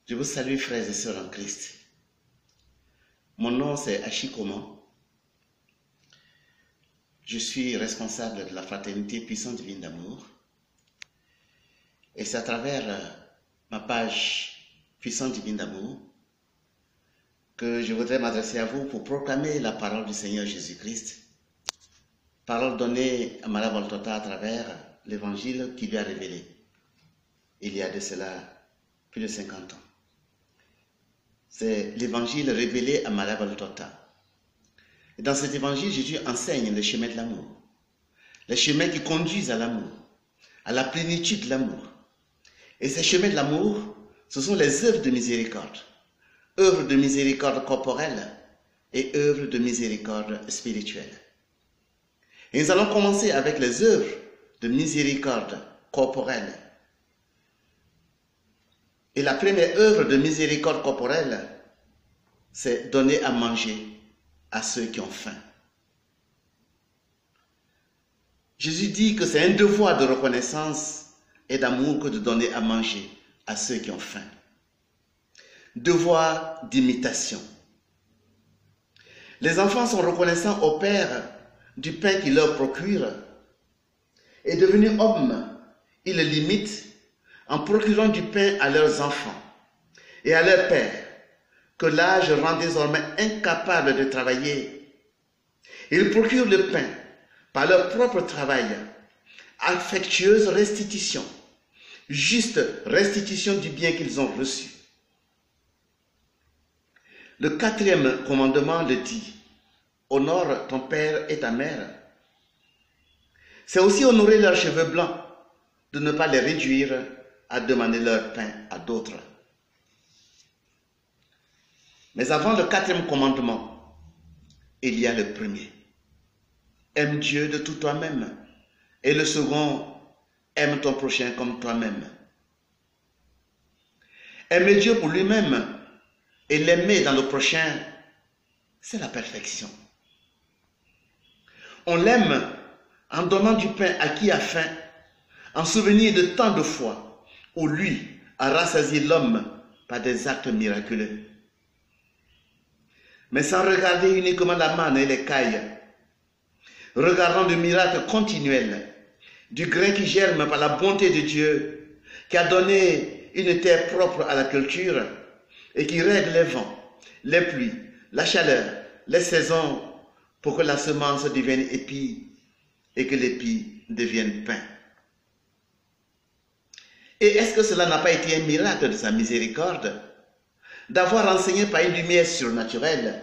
Je vous salue, frères et sœurs en Christ. Mon nom, c'est Achikoman. Je suis responsable de la fraternité Puissance Divine d'Amour. Et c'est à travers ma page Puissance Divine d'Amour que je voudrais m'adresser à vous pour proclamer la parole du Seigneur Jésus-Christ. Parole donnée à Maria Voltota à travers l'évangile qu'il lui a révélé. Il y a de cela plus de 50 ans. C'est l'évangile révélé à Maria Voltota. Et dans cet évangile, Jésus enseigne le chemin de l'amour. Les chemins qui conduisent à l'amour, à la plénitude de l'amour. Et ces chemins de l'amour, ce sont les œuvres de miséricorde. Œuvres de miséricorde corporelle et œuvres de miséricorde spirituelle. Et nous allons commencer avec les œuvres de miséricorde corporelle. Et la première œuvre de miséricorde corporelle, c'est donner à manger à ceux qui ont faim. Jésus dit que c'est un devoir de reconnaissance et d'amour que de donner à manger à ceux qui ont faim. Devoir d'imitation. Les enfants sont reconnaissants au Père du pain qu'il leur procure, et devenus hommes, ils le limitent en procurant du pain à leurs enfants et à leur père, que l'âge rend désormais incapables de travailler. Ils procurent le pain par leur propre travail, affectueuse restitution, juste restitution du bien qu'ils ont reçu. Le 4e commandement le dit, honore ton père et ta mère. C'est aussi honorer leurs cheveux blancs, de ne pas les réduire à demander leur pain à d'autres. Mais avant le 4e commandement, il y a le premier. Aime Dieu de tout toi-même. Et le second, aime ton prochain comme toi-même. Aimer Dieu pour lui-même et l'aimer dans le prochain, c'est la perfection. On l'aime en donnant du pain à qui a faim, en souvenir de tant de fois où lui a rassasié l'homme par des actes miraculeux. Mais sans regarder uniquement la manne et l'écaille, regardant le miracle continuel du grain qui germe par la bonté de Dieu, qui a donné une terre propre à la culture et qui règle les vents, les pluies, la chaleur, les saisons pour que la semence devienne épi et que l'épi devienne pain. Et est-ce que cela n'a pas été un miracle de sa miséricorde d'avoir enseigné par une lumière surnaturelle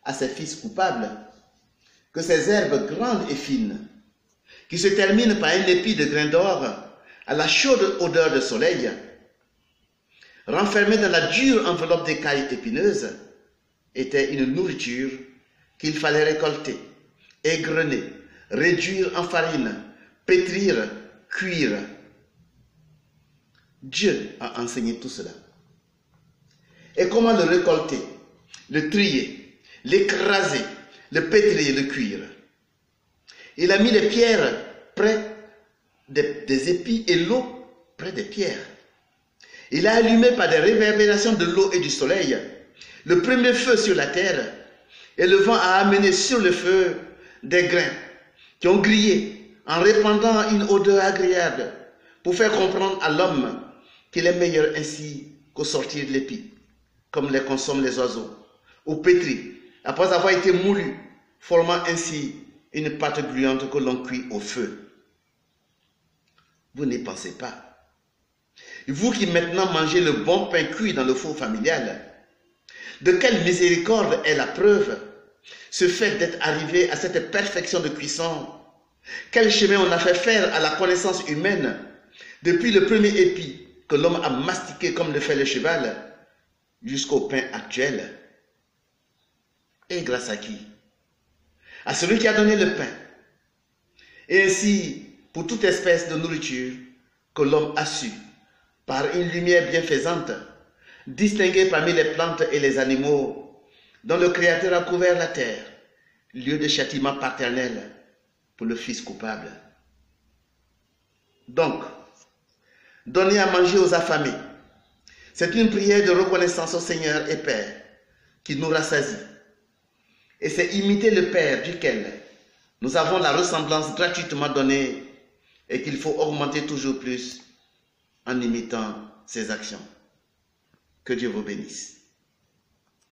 à ses fils coupables que ces herbes grandes et fines, qui se terminent par un épi de grains d'or à la chaude odeur de soleil, renfermées dans la dure enveloppe d'écailles épineuses, étaient une nourriture qu'il fallait récolter, égrener, réduire en farine, pétrir, cuire. Dieu a enseigné tout cela. Et comment le récolter, le trier, l'écraser, le pétrir, le cuire. Il a mis les pierres près des épis et l'eau près des pierres. Il a allumé par des réverbérations de l'eau et du soleil le premier feu sur la terre, et le vent a amené sur le feu des grains qui ont grillé en répandant une odeur agréable pour faire comprendre à l'homme qu'il est meilleur ainsi qu'au sortir de l'épi, comme les consomment les oiseaux, ou pétri, après avoir été moulu, formant ainsi une pâte gluante que l'on cuit au feu. Vous n'y pensez pas. Vous qui maintenant mangez le bon pain cuit dans le four familial, de quelle miséricorde est la preuve, ce fait d'être arrivé à cette perfection de cuisson? Quel chemin on a fait faire à la connaissance humaine depuis le premier épi que l'homme a mastiqué comme le fait le cheval jusqu'au pain actuel? Et grâce à qui? À celui qui a donné le pain. Et ainsi, pour toute espèce de nourriture que l'homme a su, par une lumière bienfaisante, distinguer parmi les plantes et les animaux, dont le Créateur a couvert la terre, lieu de châtiment paternel pour le fils coupable. Donc, donner à manger aux affamés, C'est une prière de reconnaissance au Seigneur et Père qui nous rassasie. Et c'est imiter le Père duquel nous avons la ressemblance gratuitement donnée et qu'il faut augmenter toujours plus en imitant ses actions. Que Dieu vous bénisse.